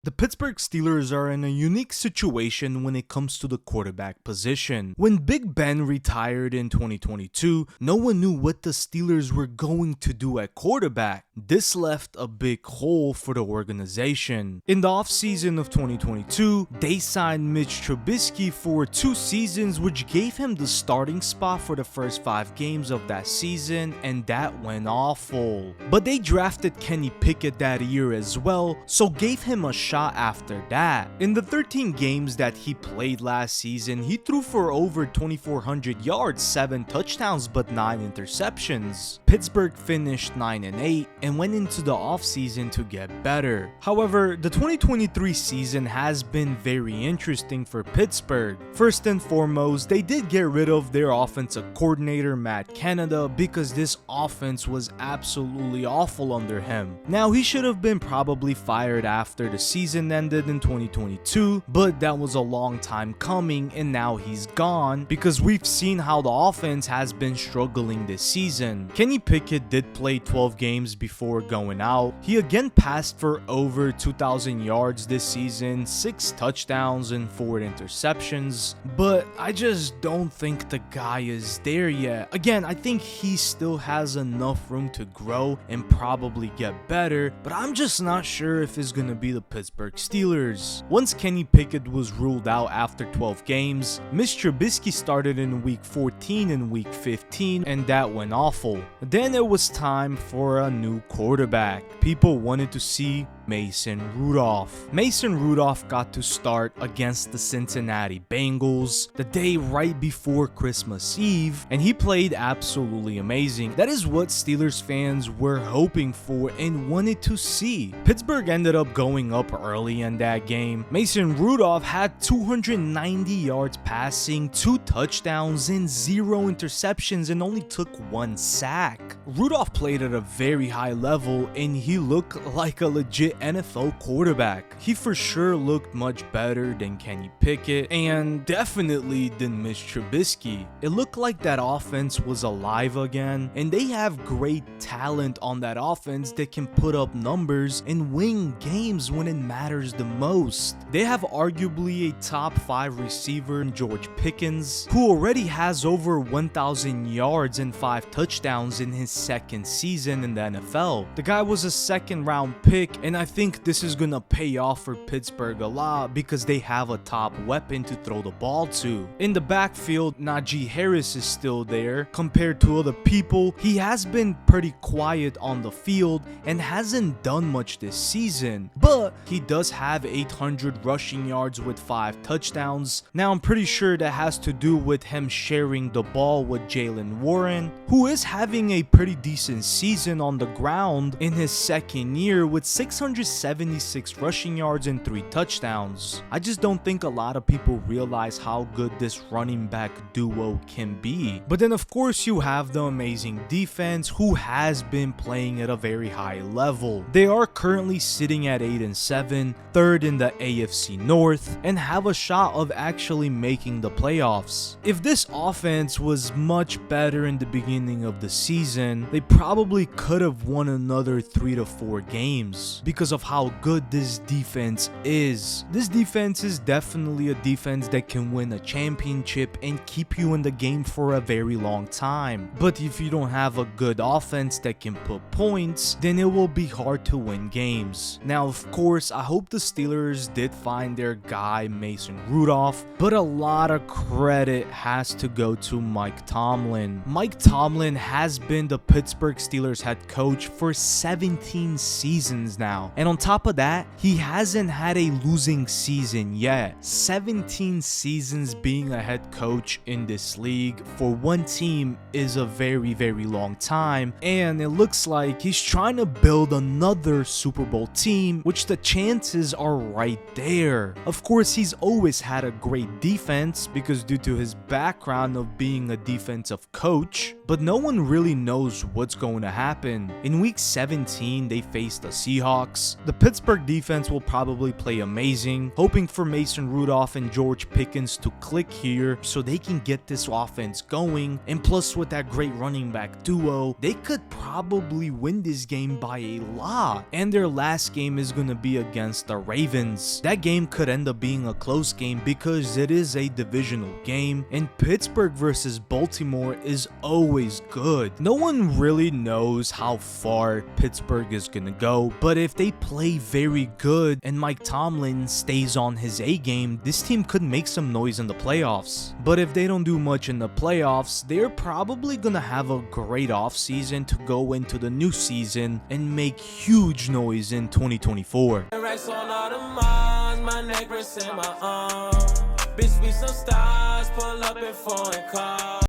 The Pittsburgh Steelers are in a unique situation when it comes to the quarterback position. When Big Ben retired in 2022, no one knew what the Steelers were going to do at quarterback. This left a big hole for the organization. In the offseason of 2022, they signed Mitch Trubisky for 2 seasons, which gave him the starting spot for the first 5 games of that season, and that went awful. But they drafted Kenny Pickett that year as well, so gave him a shot after that. In the 13 games that he played last season, he threw for over 2,400 yards, 7 touchdowns, but 9 interceptions. Pittsburgh finished 9-8 and went into the offseason to get better. However, the 2023 season has been very interesting for Pittsburgh. First and foremost, they did get rid of their offensive coordinator Matt Canada because this offense was absolutely awful under him. Now, he should have been probably fired after the season ended in 2022, but that was a long time coming, and now he's gone because we've seen how the offense has been struggling this season. Kenny Pickett did play 12 games before going out. He again passed for over 2,000 yards this season, 6 touchdowns and 4 interceptions, but I just don't think the guy is there yet. Again, I think he still has enough room to grow and probably get better, but I'm just not sure if it's gonna be the Pittsburgh Steelers. Once Kenny Pickett was ruled out after 12 games, Mitch Trubisky started in week 14 and week 15, and that went awful. Then it was time for a new quarterback. People wanted to see Mason Rudolph. Mason Rudolph got to start against the Cincinnati Bengals the day right before Christmas Eve, and he played absolutely amazing. That is what Steelers fans were hoping for and wanted to see. Pittsburgh ended up going up early in that game. Mason Rudolph had 290 yards passing, 2 touchdowns, and 0 interceptions, and only took 1 sack. Rudolph played at a very high level, and he looked like a legit NFL quarterback. He for sure looked much better than Kenny Pickett and definitely than Mitch Trubisky. It looked like that offense was alive again, and they have great talent on that offense that can put up numbers and win games when it matters the most. They have arguably a top 5 receiver in George Pickens, who already has over 1,000 yards and 5 touchdowns in his second season in the NFL. The guy was a 2nd round pick, and I think this is gonna pay off for Pittsburgh a lot because they have a top weapon to throw the ball to. In the backfield, Najee Harris is still there. Compared to other people, he has been pretty quiet on the field and hasn't done much this season, but he does have 800 rushing yards with 5 touchdowns. Now, I'm pretty sure that has to do with him sharing the ball with Jalen Warren, who is having a pretty decent season on the ground in his 2nd year with 676 rushing yards and 3 touchdowns. I just don't think a lot of people realize how good this running back duo can be. But then of course you have the amazing defense, who has been playing at a very high level. They are currently sitting at 8-7, 3rd in the AFC North, and have a shot of actually making the playoffs. If this offense was much better in the beginning of the season, they probably could have won another 3 to 4 games because of how good this defense is. This defense is definitely a defense that can win a championship and keep you in the game for a very long time. But if you don't have a good offense that can put points, then it will be hard to win games. Now, of course, I hope the Steelers did find their guy Mason Rudolph, but a lot of credit has to go to Mike Tomlin. Mike Tomlin has been the Pittsburgh Steelers head coach for 17 seasons now, and on top of that, he hasn't had a losing season yet. 17 seasons being a head coach in this league for one team is a very, very long time, and it looks like he's trying to build another Super Bowl team, which the chances are right there. Of course, he's always had a great defense because due to his background of being a defensive coach, but no one really knows what's going to happen. In week 17, they faced the Seahawks. sucks. The Pittsburgh defense will probably play amazing, hoping for Mason Rudolph and George Pickens to click here so they can get this offense going, and plus with that great running back duo, they could probably win this game by a lot. And their last game is gonna be against the Ravens. That game could end up being a close game because it is a divisional game, and Pittsburgh versus Baltimore is always good. No one really knows how far Pittsburgh is gonna go, but if they play very good and Mike Tomlin stays on his A game, this team could make some noise in the playoffs. But if they don't do much in the playoffs, they're probably gonna have a great offseason to go into the new season and make huge noise in 2024. Bitch, we some stars, pull up in foreign cars.